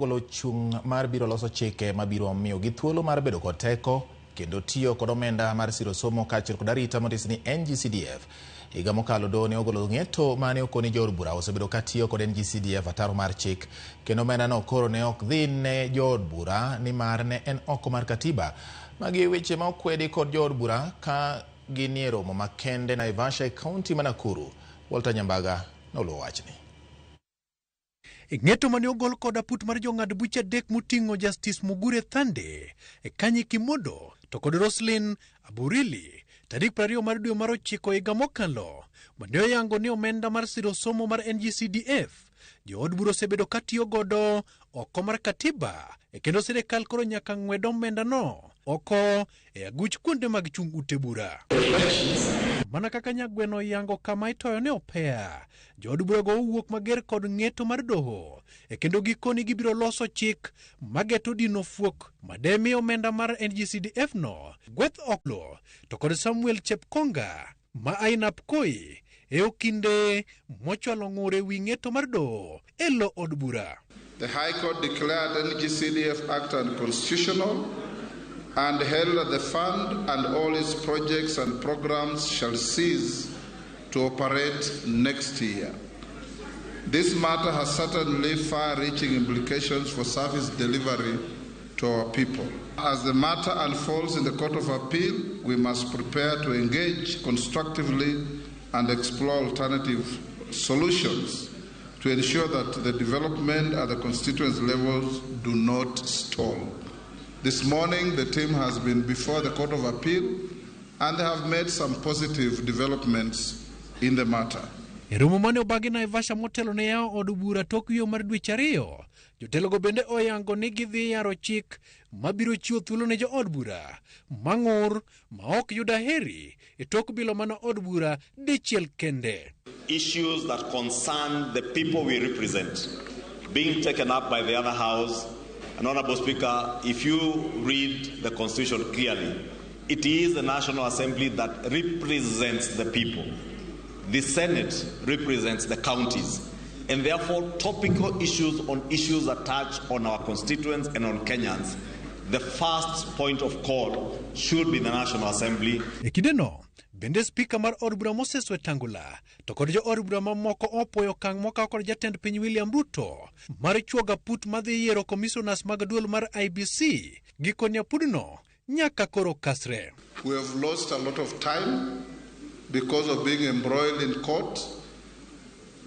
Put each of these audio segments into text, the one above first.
golo chung mar biro loso chike mabiro miyo gi thuolo mar bedo kod teko kendo tiyo kod omenda mar siro somo kaachiel kod arita mondis ni NG-CDF. Higa mokalo do ne ogolo ng'eto mane okoni jood bura osebedo katiyo kod NG-CDF ataro mar chik kendo omenda no koro ne ok dhi ne jood bura ni mar ne en oko mar katiba. Magi weche ma okwedi kod jood bura ka ginie romo makende Naivasha e kaunti ma Nakuru. Walter Nyambaga noluwo wachni. Ng'eto mane ogol kod aput mar jong'ad bucha dek moting'o Justice Mugure Thande, Kanyi Kimodo to kod Roslyn Aburili tarik 20 mar dwe mar 9 higa mokalo mane oyango ni omenda mar siro somo mar NG-CDF jood bura osebedo katiyo godo oko mar katiba kendo sirikal koro nyaka ng'wed omenda no oko e aguch kuonde mag chung ute bura. Mana kaka Nyagweno yango kama itoyo ne opea, jood bura go wuok mager kod ng'eto mar doho kendo gikoni gibiro loso chik mageto dino fuok mademi omenda mar NG-CDF no gweth oklo to kod Samuel Chepkonga ma ainap koi e okinde mochwalo ng'ure wi ng'eto mar doho e lo od bura. The High Court declared NG-CDF Act unconstitutional and held that the fund and all its projects and programs shall cease to operate next year. This matter has certainly far-reaching implications for service delivery to our people. As the matter unfolds in the Court of Appeal, we must prepare to engage constructively and explore alternative solutions to ensure that the development at the constituency levels do not stall. This morning, the team has been before the Court of Appeal and they have made some positive developments in the matter. Romo mane obagi Naivasha motelo ne yao od bura tok yo mar dweche 2, jotelogo bende oyango ni gidhi yaro chik mabiro chiwo thuolo ne jo od bura mang'ur ma ok yuda heri e tok bilo mana od bura dichiel kende. Issues that concern the people we represent being taken up by the other house. And Honorable Speaker, if you read the Constitution clearly, it is the National Assembly that represents the people. The Senate represents the counties. And therefore, topical issues on issues that touch on our constituents and on Kenyans, the first point of call should be the National Assembly. Ekideno, bende Speaker mar od bura Moses Wetangula to kod jo od bura mamoko opoyo okang' mokaw kod jatend piny William Ruto mar chuoga put madhi yiero commissioners mag duol mar IBC gikoni apudno nyaka koro kasre. We have lost a lot of time because of being embroiled in court.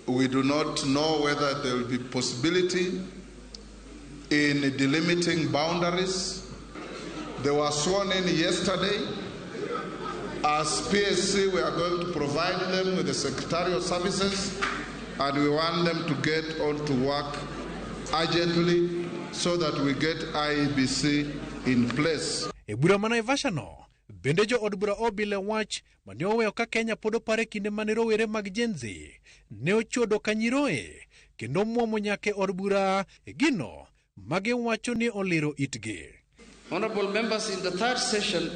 We do not know whether there will be possibility in delimiting boundaries. They were sworn in yesterday. As PSC, we are going to provide them with the secretarial services and we want them to get on to work urgently so that we get IEBC in place. E bura ma Naivasha no, bende jo od bura obile wach mane oweyo ka Kenya pod opare kinde mane rowere mag Gen Z ne ochodo kanyiroe kendo muomo nyake od bura gino magiwacho ni oliro itgi. Honorable members, in the third session,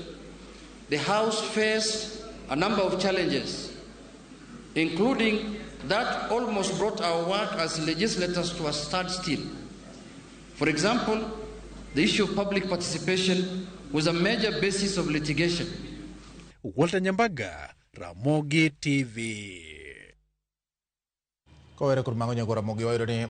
the House faced a number of challenges, including that almost brought our work as legislators to a standstill. For example, the issue of public participation was a major basis of litigation. Walter Nyambaga, Ramogi TV. Kowere kod mago nyagora Ramogi wayudo ni